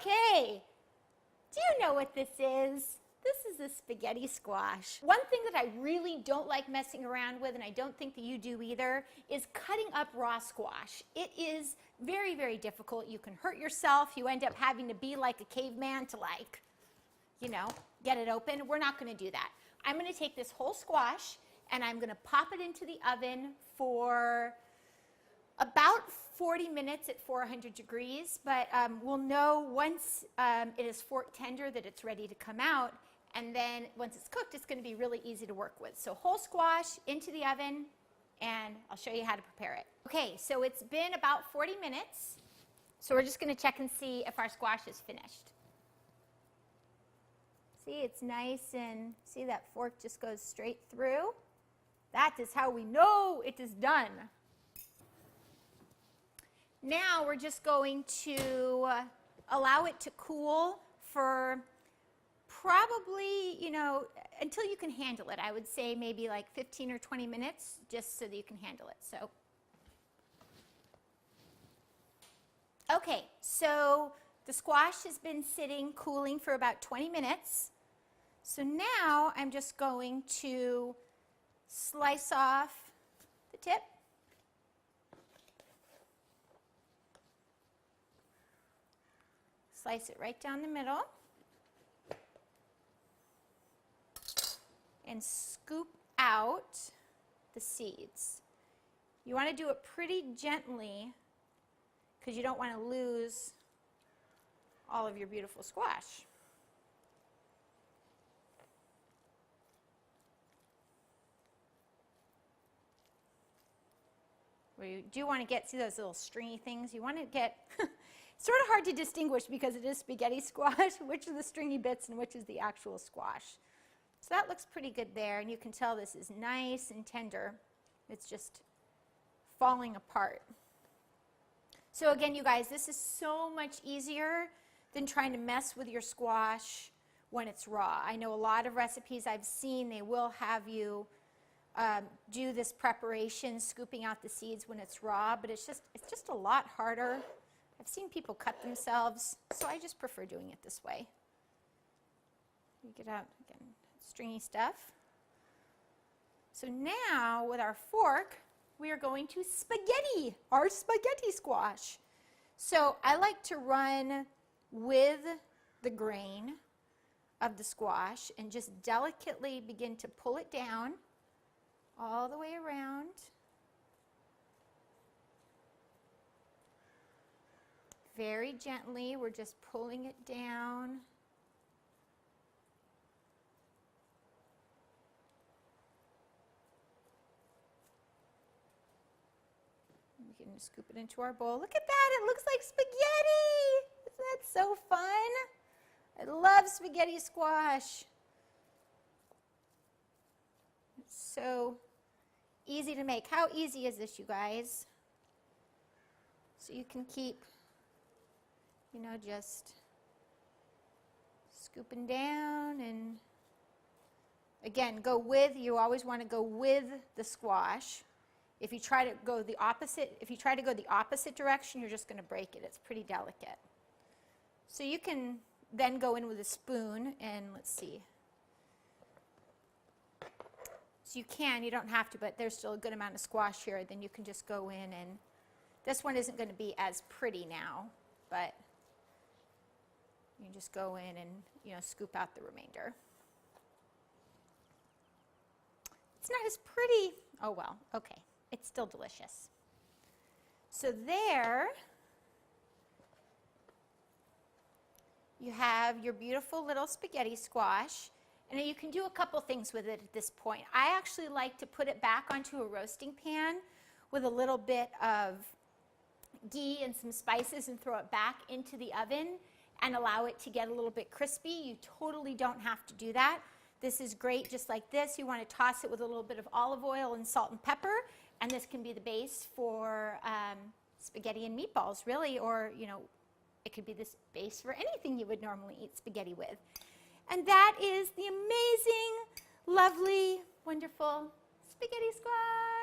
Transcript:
Okay, do you know what this is? This is a spaghetti squash. One thing that I really don't like messing around with, and I don't think that you do either, is cutting up raw squash. It is very, very difficult. You can hurt yourself. You end up having to be like a caveman to get it open. We're not going to do that. I'm going to take this whole squash and I'm going to pop it into the oven for about 40 minutes at 400 degrees, but we'll know once it is fork tender that it's ready to come out, and then once it's cooked, it's going to be really easy to work with. So whole squash into the oven, and I'll show you how to prepare it. Okay, so it's been about 40 minutes, so we're just going to check and see if our squash is finished. See, it's nice, and see that fork just goes straight through? That is how we know it is done. Now we're just going to allow it to cool for probably, until you can handle it. I would say maybe like 15 or 20 minutes just so that you can handle it. So, okay, so the squash has been sitting cooling for about 20 minutes. So now I'm just going to slice off the tip. Slice it right down the middle and scoop out the seeds. You want to do it pretty gently because you don't want to lose all of your beautiful squash. Where you do want to see those little stringy things. You want to get sort of hard to distinguish because it is spaghetti squash, which are the stringy bits and which is the actual squash. So that looks pretty good there, and you can tell this is nice and tender. It's just falling apart. So again, you guys, this is so much easier than trying to mess with your squash when it's raw. I know a lot of recipes I've seen, they will have you do this preparation, scooping out the seeds when it's raw, but it's just a lot harder. I've seen people cut themselves, so I just prefer doing it this way. You get out, again, stringy stuff. So now, with our fork, we are going to spaghetti, our spaghetti squash. So I like to run with the grain of the squash and just delicately begin to pull it down all the way around. Very gently, we're just pulling it down. We can scoop it into our bowl. Look at that, it looks like spaghetti! Isn't that so fun? I love spaghetti squash. It's so easy to make. How easy is this, you guys? So you can keep just scooping down, and again, you always want to go with the squash. If you try to go the opposite direction, you're just going to break it. It's pretty delicate. So you can then go in with a spoon and let's see. So you don't have to, but there's still a good amount of squash here. Then you can just go in, and this one isn't going to be as pretty now, but you can just go in and scoop out the remainder. It's not as pretty. Oh well, okay. It's still delicious. So there you have your beautiful little spaghetti squash. And you can do a couple things with it at this point. I actually like to put it back onto a roasting pan with a little bit of ghee and some spices and throw it back into the oven and allow it to get a little bit crispy. You totally don't have to do that. This is great just like this. You want to toss it with a little bit of olive oil and salt and pepper, and this can be the base for spaghetti and meatballs, really, or it could be this base for anything you would normally eat spaghetti with. And that is the amazing, lovely, wonderful spaghetti squash.